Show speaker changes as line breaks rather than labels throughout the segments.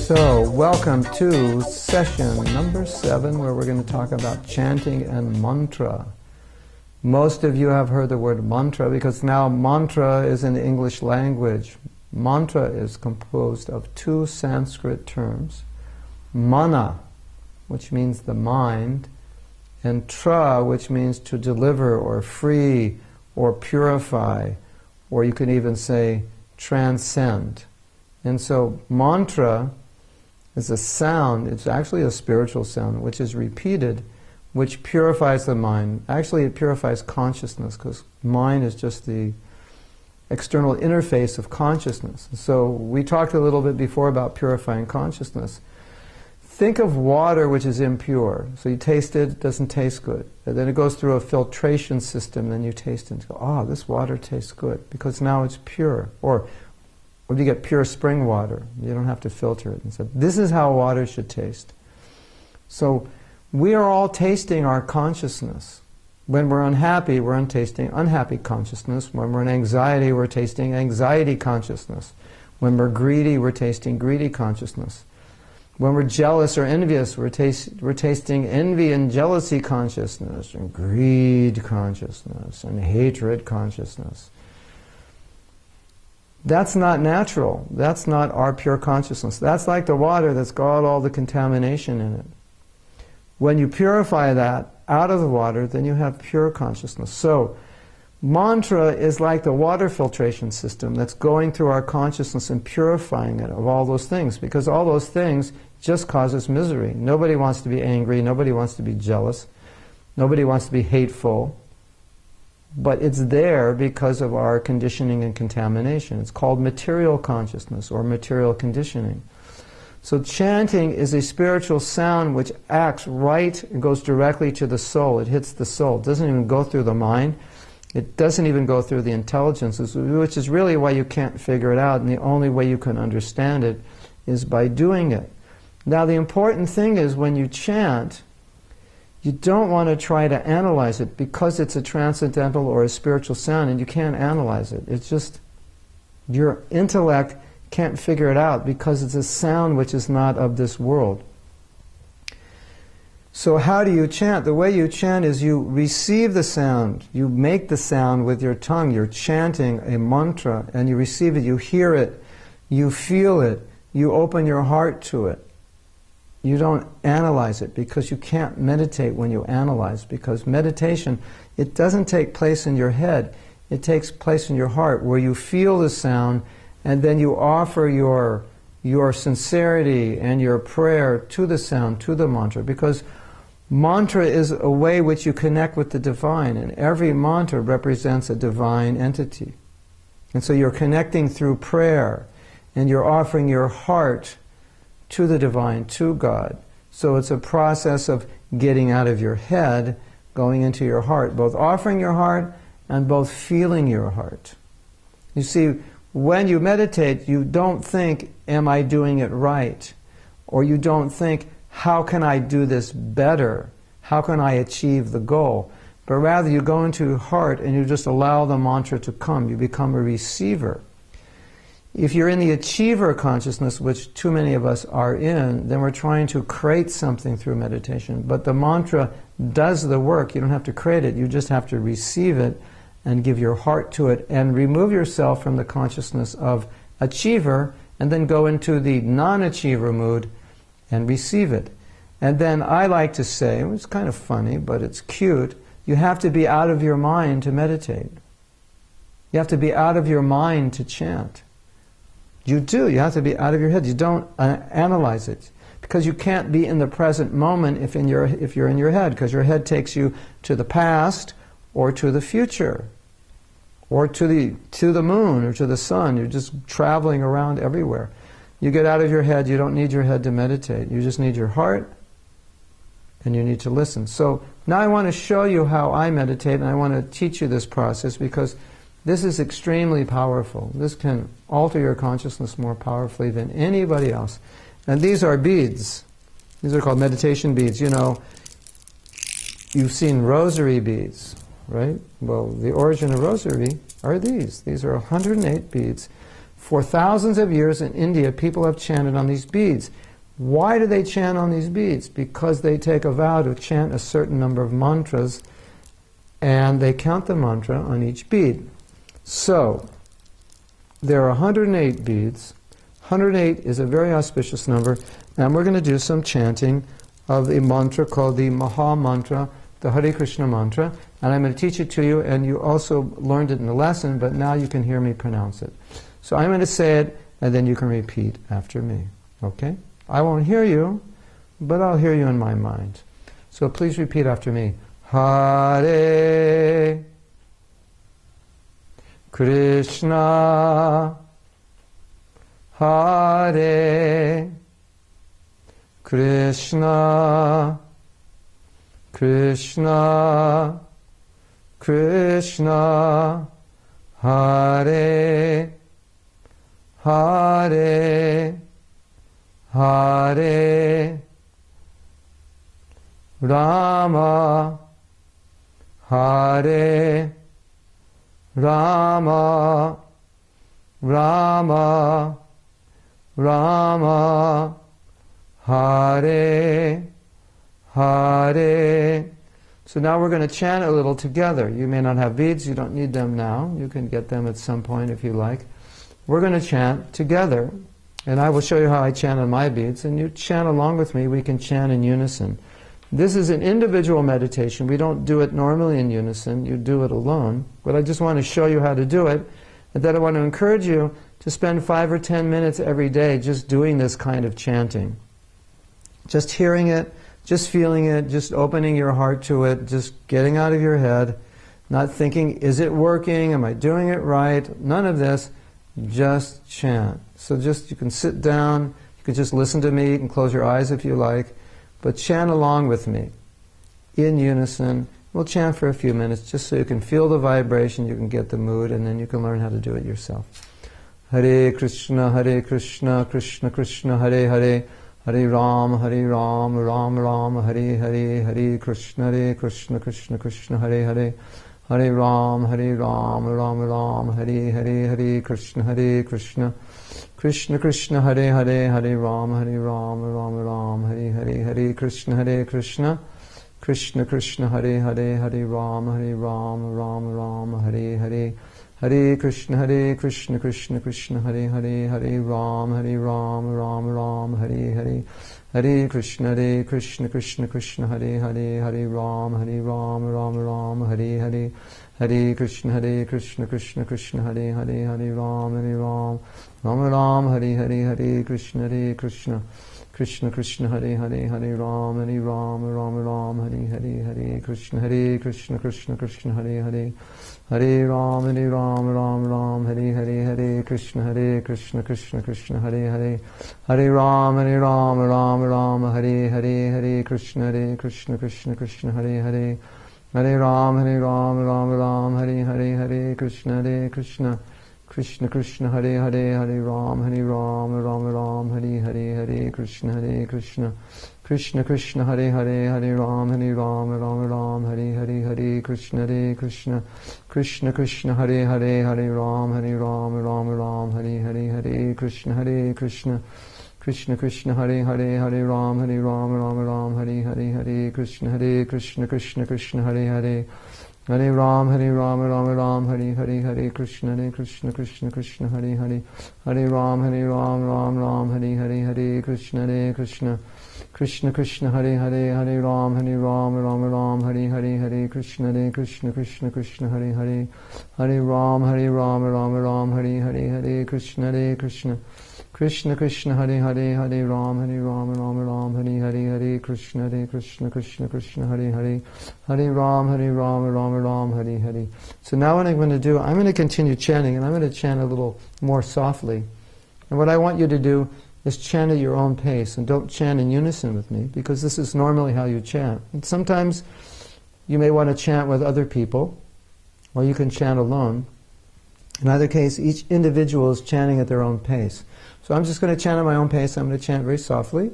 So, welcome to session number 7, where we're going to talk about chanting and mantra. Most of you have heard the word mantra because now mantra is in the English language. Mantra is composed of 2 Sanskrit terms, mana, which means the mind, and tra, which means to deliver or free or purify, or you can even say transcend. And so mantra is a sound, it's actually a spiritual sound, which is repeated, which purifies the mind. Actually, it purifies consciousness, because mind is just the external interface of consciousness. So we talked a little bit before about purifying consciousness. Think of water which is impure. So you taste it, it doesn't taste good. And then it goes through a filtration system, then you taste it and go, oh, this water tastes good, because now it's pure. Or you get pure spring water. You don't have to filter it. And so this is how water should taste. So we are all tasting our consciousness. When we're unhappy, we're tasting unhappy consciousness. When we're in anxiety, we're tasting anxiety consciousness. When we're greedy, we're tasting greedy consciousness. When we're jealous or envious, we're tasting envy and jealousy consciousness, and greed consciousness, and hatred consciousness. That's not natural. That's not our pure consciousness. That's like the water that's got all the contamination in it. When you purify that out of the water, then you have pure consciousness. So, mantra is like the water filtration system that's going through our consciousness and purifying it of all those things, because all those things just causes misery. Nobody wants to be angry, nobody wants to be jealous, nobody wants to be hateful, but it's there because of our conditioning and contamination. It's called material consciousness or material conditioning. So chanting is a spiritual sound which acts right and goes directly to the soul. It hits the soul. It doesn't even go through the mind. It doesn't even go through the intelligences, which is really why you can't figure it out, and the only way you can understand it is by doing it. Now the important thing is when you chant, you don't want to try to analyze it, because it's a transcendental or a spiritual sound and you can't analyze it. It's just, your intellect can't figure it out because it's a sound which is not of this world. So how do you chant? The way you chant is you receive the sound. You make the sound with your tongue. You're chanting a mantra and you receive it. You hear it. You feel it. You open your heart to it. You don't analyze it, because you can't meditate when you analyze, because meditation, it doesn't take place in your head. It takes place in your heart, where you feel the sound and then you offer your sincerity and your prayer to the sound, to the mantra, because mantra is a way which you connect with the divine, and every mantra represents a divine entity. And so you're connecting through prayer, and you're offering your heart to the divine, to God. So it's a process of getting out of your head, going into your heart, both offering your heart and both feeling your heart. You see, when you meditate, you don't think, am I doing it right? Or you don't think, how can I do this better? How can I achieve the goal? But rather you go into your heart and you just allow the mantra to come. You become a receiver. If you're in the achiever consciousness, which too many of us are in, then we're trying to create something through meditation. But the mantra does the work. You don't have to create it. You just have to receive it and give your heart to it and remove yourself from the consciousness of achiever and then go into the non-achiever mood and receive it. And then I like to say, it's kind of funny, but it's cute, you have to be out of your mind to meditate. You have to be out of your mind to chant. You do. You have to be out of your head. You don't analyze it, because you can't be in the present moment if you're in your head, because your head takes you to the past or to the future or to the moon or to the sun. You're just traveling around everywhere. You get out of your head. You don't need your head to meditate. You just need your heart, and you need to listen. So now I want to show you how I meditate, and I want to teach you this process, because this is extremely powerful. This can alter your consciousness more powerfully than anybody else. And these are beads. These are called meditation beads. You know, you've seen rosary beads, right? Well, the origin of rosary are these. These are 108 beads For thousands of years in India, people have chanted on these beads. Why do they chant on these beads? Because they take a vow to chant a certain number of mantras, and they count the mantra on each bead. So, there are 108 beads. 108 is a very auspicious number, and we're going to do some chanting of a mantra called the Maha Mantra, the Hare Krishna mantra, and I'm going to teach it to you, and you also learned it in the lesson, but now you can hear me pronounce it. So I'm going to say it, and then you can repeat after me, okay? I won't hear you, but I'll hear you in my mind. So please repeat after me. Hare Krishna, Hare Krishna, Krishna, Krishna, Hare, Hare, Hare, Rama, Hare, Rama, Rama, Rama, Hare, Hare. So now we're going to chant a little together. You may not have beads, you don't need them now. You can get them at some point if you like. We're going to chant together, and I will show you how I chant on my beads, and you chant along with me. We can chant in unison. This is an individual meditation. We don't do it normally in unison. You do it alone. But I just want to show you how to do it, and then I want to encourage you to spend 5 or 10 minutes every day just doing this kind of chanting. Just hearing it, just feeling it, just opening your heart to it, just getting out of your head, not thinking, is it working? Am I doing it right? None of this. Just chant. So just, you can sit down, you can just listen to me, you can close your eyes if you like, but chant along with me in unison. We'll chant for a few minutes just so you can feel the vibration, you can get the mood, and then you can learn how to do it yourself. Hare Krishna, Krishna Krishna, Hare Hare, Hare Ram, Ram Ram, Hare Hare, Hare Krishna, Krishna Krishna, Hare Hare, Hare Ram, Ram Ram, Hare Hare, Hare Krishna, Krishna Krishna, Hare Hare, Hare Ram, Ram Ram, Hare Hare, Hare Krishna, Krishna Krishna, Hare Hare, Hare Ram, Ram Ram, Hare Hare, Hare Krishna, Krishna Krishna, Hare Hare, Hare Ram, Ram Ram, Hare Hare, Hare Krishna, Krishna Krishna, Hare Hare, Hare Ram, Ram Ram, Hare Hare, Hare Krishna, Krishna Krishna, Hare Hare, Hare Ram, Ram, Hare Hare, Hare Krishna, Krishna Krishna, Hare Hare, Hare Ram, Ram, Hare Hare, Hare Krishna, Krishna Krishna, Hare Hare, Hare Ram, Ram, Hare Hare, Hare Krishna, Krishna Krishna, Hare Hare, Hare Ram, Ram, Hare Hare, Hare Krishna, Krishna Krishna, Hare Hare, Hare Ram, Ram, Hare Hare, Hare Krishna, Krishna Krishna, Hare Hare, Hare Ram, Ram, Hare Hare, Hare Krishna, Krishna Krishna, Hare Hare, Hare Ram, Ram, Hare Hare, Hare Krishna, Krishna Krishna, Hare Hare, Hare Ram, Ram, Hare Hare, Hare Krishna, Krishna Krishna, Hare Hare, Hare Ram, Ram, Hare Hare, Hare Krishna, Krishna Hare Hare, Hare Ram, Ram, Hare Hare, Hare Krishna, Krishna Krishna, Hare Hare, Hare Ram, Ram, Hare Hare, Hare Krishna, Krishna Krishna, Hare Hare, Hare Ram, Ram, Hare Hare, Hare Krishna, Krishna, Hare Hare, Hare Ram, Ram, Hare Hare, Hare Krishna, Krishna Krishna, Hare Hare, Hare Ram, Ram, Hare Hare, Hare Krishna, Krishna, Hare Hare, Hare Ram, Ram, Hare Hare. So now what I'm going to do, I'm going to continue chanting, and I'm going to chant a little more softly. And what I want you to do is chant at your own pace, and don't chant in unison with me, because this is normally how you chant. And sometimes you may want to chant with other people, or you can chant alone. In either case, each individual is chanting at their own pace. So I'm just going to chant at my own pace. I'm going to chant very softly,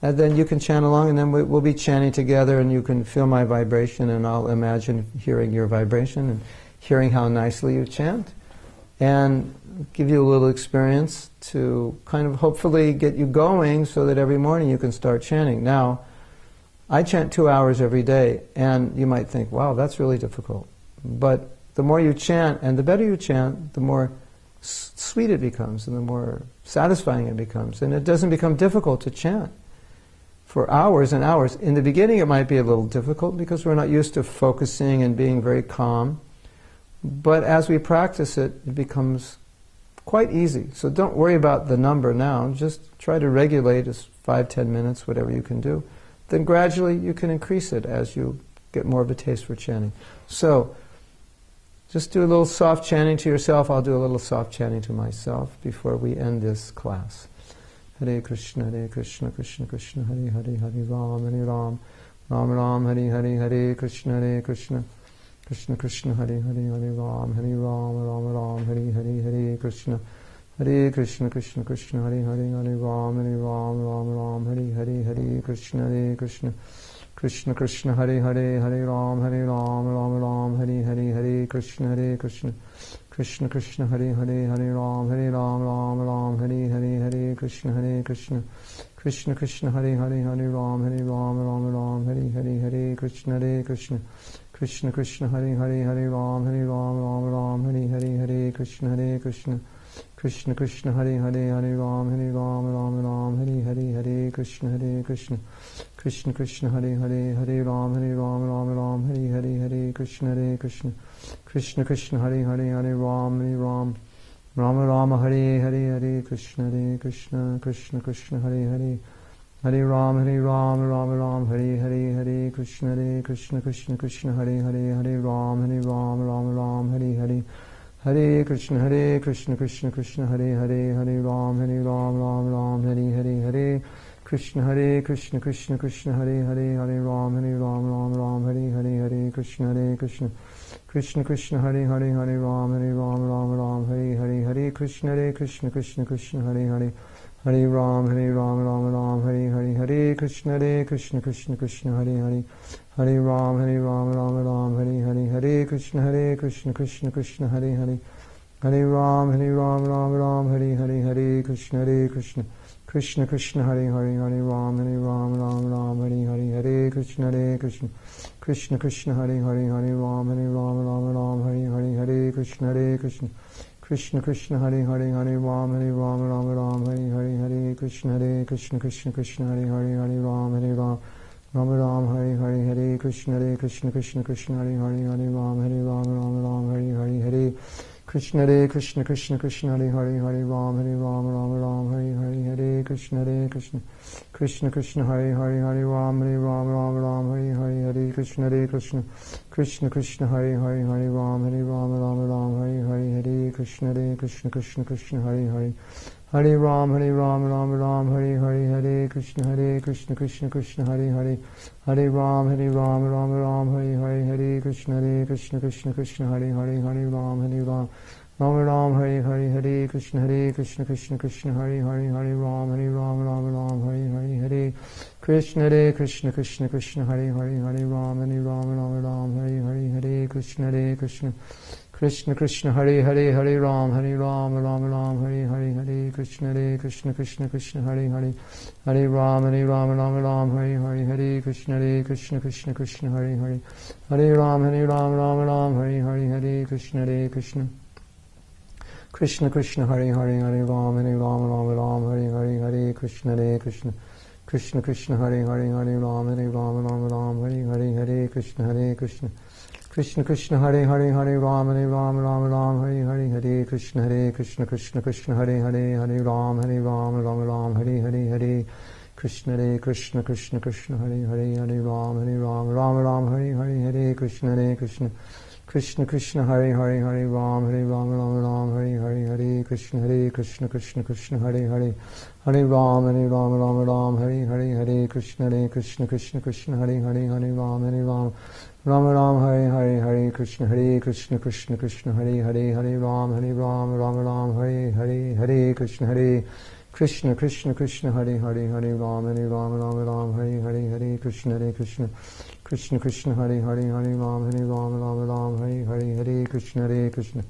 and then you can chant along, and then we'll be chanting together, and you can feel my vibration, and I'll imagine hearing your vibration and hearing how nicely you chant. and give you a little experience to kind of hopefully get you going so that every morning you can start chanting. Now, I chant 2 hours every day, and you might think, wow, that's really difficult. But the more you chant, and the better you chant, the more sweet it becomes, and the more satisfying it becomes. And it doesn't become difficult to chant for hours and hours. In the beginning it might be a little difficult because we're not used to focusing and being very calm. But as we practice it, it becomes quite easy. So don't worry about the number now. Just try to regulate as 5-10 minutes, whatever you can do. Then gradually you can increase it as you get more of a taste for chanting. So just do a little soft chanting to yourself. I'll do a little soft chanting to myself before we end this class. Hare Krishna, Krishna Krishna, Hare Hare, Hare Ram, Ram Ram, Hare Hare, Hare Krishna, Krishna Krishna, Hare Hare, Hare Ram, Ram Ram, Hare Hare, Hare Krishna, Krishna Krishna, Hare Hare, Hare Ram, Ram Ram, Hare Hare, Hare Krishna, Krishna Krishna, Hare Hare, Hare Ram, Ram Ram, Hare Hare, Hare Krishna, Krishna Krishna, Hare Hare, Hare Ram, Ram Ram, Hare Hare, Hare Krishna, Krishna Krishna, Hare Hare, Hare Ram, Ram Ram, Hare Hare, Hare Krishna, Krishna Krishna, Hare Hare, Hare Ram, Ram Ram, Hare Hare, Hare Krishna, Krishna Krishna, Hare Hare, Hare Ram, Ram Ram, Hare Hare, Hare Krishna, Krishna Krishna, Hare Hare, Hare Ram, Ram Ram, Hare Hare, Hare Krishna, Krishna Krishna, Hare Hare, Hare Ram, Ram Hare Hare, Hare Krishna, Krishna Krishna, Hare Hare, Hare Ram, Ram Hare Hare, Hare Krishna, Krishna Krishna, Hare Hare, Hare Ram, Hare Hare, Hare Krishna, Krishna Krishna, Hare Hare, Hare Ram, Ram Hare Hare, Hare Krishna, Krishna Krishna, Hare Hare, Hare Ram, Ram Hare Hare, Hare Krishna, Krishna Krishna, Hare Hare, Hare Ram, Ram Hare Hare, Hare Krishna, Krishna Krishna, Hare Hare, Hare Ram, Ram Hare Hare, Hare Krishna, Krishna Krishna, Hare Hare, Hare Ram, Ram Hare Hare, Hare Krishna, Krishna Krishna, Hare Hare, Hare Ram, Ram Hare Hare, Hare Krishna, Krishna Krishna, Hare Hare, Hare Ram, Ram Hare Hare, Hare Krishna, Krishna Krishna, Hare Hare, Hare Ram, Ram Hare Hare, Hare Krishna, Krishna Krishna, Hare Hare, Hare Ram, Ram Hare Hare, Hare Krishna, Krishna Hare Hare, Hare Ram, Ram Hare Hare, Hare Krishna, Krishna Krishna, Hare Hare, Hare Ram, Ram Hare Hare, Hare Krishna, Krishna Krishna, Hare Hare, Hare Ram, Ram Hare Hare, Hare Krishna, Krishna Krishna, Hare Hare, Hare Ram, Ram Hare Hare, Hare Krishna, Krishna Krishna, Hare Hare, Hare Ram, Ram Hare Hare, Hare Krishna, Krishna Hare Hare, Hare Ram, Ram Hare Hare, Hare Krishna, Krishna Hare Hare, Hare Ram, Ram Hare Hare, Hare Krishna, Krishna Hare Hare, Hare Ram, Ram Hare Hare, Hare Krishna, Krishna Hare Hare, Hare Ram, Ram Hare Hare, Hare Krishna, Krishna Hare Hare, Hare Ram, Ram Hare Hare, Hare Krishna, Krishna Hare Hare, Hare Ram, Ram Hare Hare, Hare Krishna, Krishna Hare Hare, Hare Ram, Ram Hare Hare, Hare Krishna, Krishna Hare Hare, Hare Ram, Ram Hare Hare, Hare Krishna, Krishna Hare Hare, Hare Ram, Ram Hare Hare, Hare Krishna, Krishna Hare Hare, Hare Ram, Ram Hare Hare, Hare Krishna, Krishna Hare Hare, Hare Ram, Ram Hare Hare, Hare Krishna, Krishna Hare Hare, Hare Ram, Ram Hare Hare, Hare Krishna, Krishna Hare Hare, Hare Ram, Ram Hare Hare, Hare Krishna, Hare Hare, Hare Ram, Ram Hare Hare, Hare Krishna, Hare Hare, Hare Ram, Ram Hare Hare, Hare Krishna, Hare Hare, Hare Ram Hare Hare, Hare Krishna, Krishna Hare Hare, Hare Ram, Ram Hare Hare, Hare Krishna, Krishna Hare Hare, Hare Ram, Ram Hare Hare, Hare Krishna, Krishna Hare Hare, Hare Ram, Ram Hare Hare, Hare Krishna,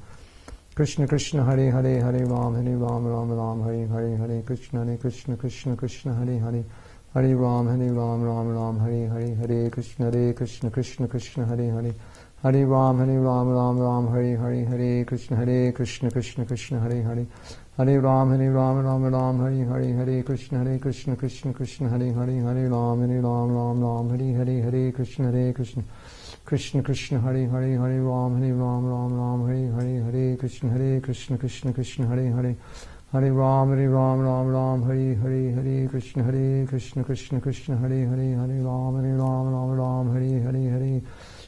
Krishna Krishna Hare Hare Hare Ram Ram Ram Hare Hare Hare Krishna Krishna Krishna Hare Hare Hare Ram Ram Hare Hare Hare Krishna Krishna Krishna Hare Hare Hare Ram Ram Hare Hare Hare Krishna Krishna Krishna Hare Hare Hare Ram Ram Hare Hare Hare Krishna Krishna Hare Hare Hare Ram Ram Hare Hare Hare Krishna Krishna Hare Hare Hare Ram Ram Hare Hare Hare Krishna Krishna Hare Hare Hare Ram Ram Hare Hare Hare Krishna Krishna Hare Hare Hare Ram Ram Hare Hare Hare Krishna Krishna Hare Hare Hare Ram Hare Hare Hare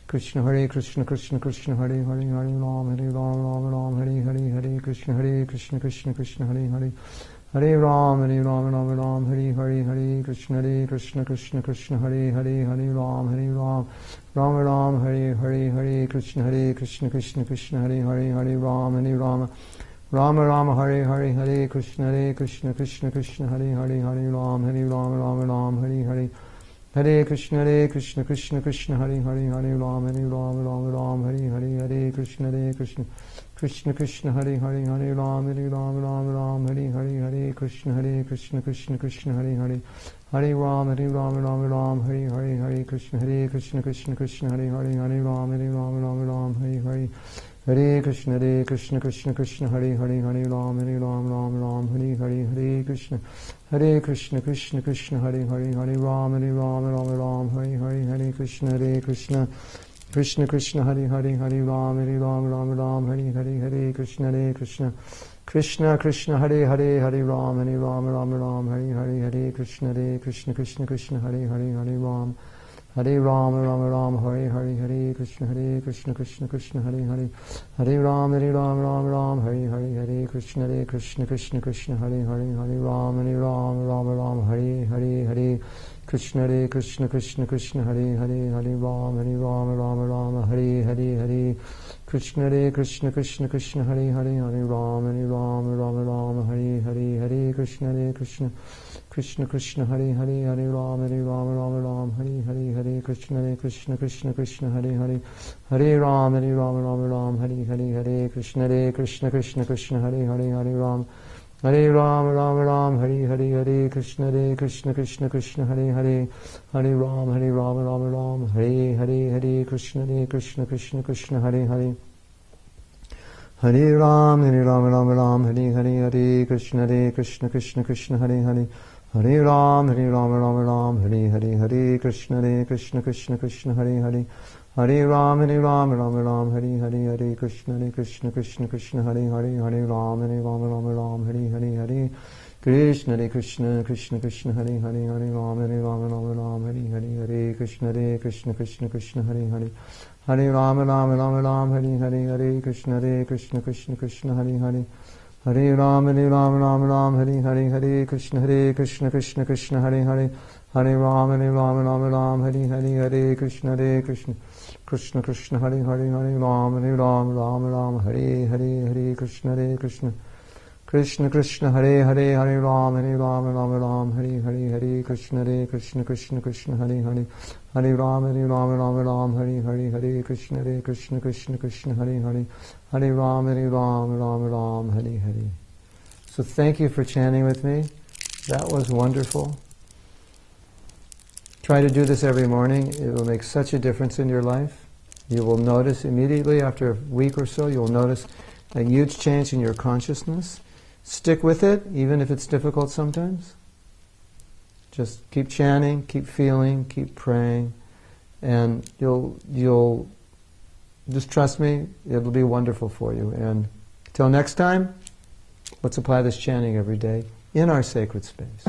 Krishna Krishna Hare Hare Hare Ram Hare Hare Hare Krishna Krishna Hare Hare Hare Ram Ram Hare Hare Hare Krishna Krishna Hare Hare Hare Ram Ram Hare Hare Hare Krishna Krishna Hare Hare Hare Ram Hare Hare Hare Krishna Krishna Hare Hare Hare Ram Hare Hare Hare Krishna Krishna Hare Hare Hare Ram Hare Hare Hare Krishna Krishna Hare Hare Hare Ram Hare Hare Hare Krishna Krishna Hare Hare Hare Ram Hare Hare Hare Krishna Krishna Hare Hare Hare Ram Hare Hare Hare Krishna Krishna Hare Hare Hare Ram Hare Hare Hare Krishna Krishna Hare Hare Hare Ram Hare Hare Hare Krishna Hare Hare Hare Ram Hare Hare Hare Krishna Hare Hare Hare Ram Hare Ram Hare Hare Krishna Krishna Hare Hare Hare Ram Hare Hare Hare Krishna Hare Hare Hare Ram Hare Hare Hare Krishna Krishna Hare Hare Hare Ram Hare Hare Hare Krishna Krishna Hare Hare Hare Ram Hare Hare Hare Krishna Hare Hare Hare Ram Hare Hare Hare Krishna Hare Hare Hare Ram Hare Hare Hare Krishna Hare Hare Hare Ram Hare Hare Hare Krishna Hare Hare Hare Ram Hare Hare Hare Krishna Hare Hare Hare Ram Hare Hare Hare Krishna Hare Hare Hare Ram Hare Hare Hare Krishna Hare Hare Hare Ram Hare Hare Hare Krishna Hare Hare Hare Ram Hare Hare Hare Krishna Krishna Hare Hare Hare Ram Hare Hare Hare Krishna Hare Hare Hare Ram Hare Hare Hare Krishna Hare Hare Hare Ram Hare Hare Hare Krishna Hare Hare Hare Ram Hare Hare Hare Krishna Hare Hare Hare Ram Hare Hare Hare Krishna Hare Hare Hare Ram Hare Hare Hare Krishna Hare Hare Hare Ram Hare Hare Hare Krishna Hare Hare Hare Ram Hare Hare. So thank you for chanting with me. That was wonderful. Try to do this every morning. It will make such a difference in your life. You will notice immediately after a week or so, you'll notice a huge change in your consciousness. Stick with it, even if it's difficult sometimes. Just keep chanting, keep feeling, keep praying, and you'll just trust me, it'll be wonderful for you. And till next time, let's apply this chanting every day in our sacred space.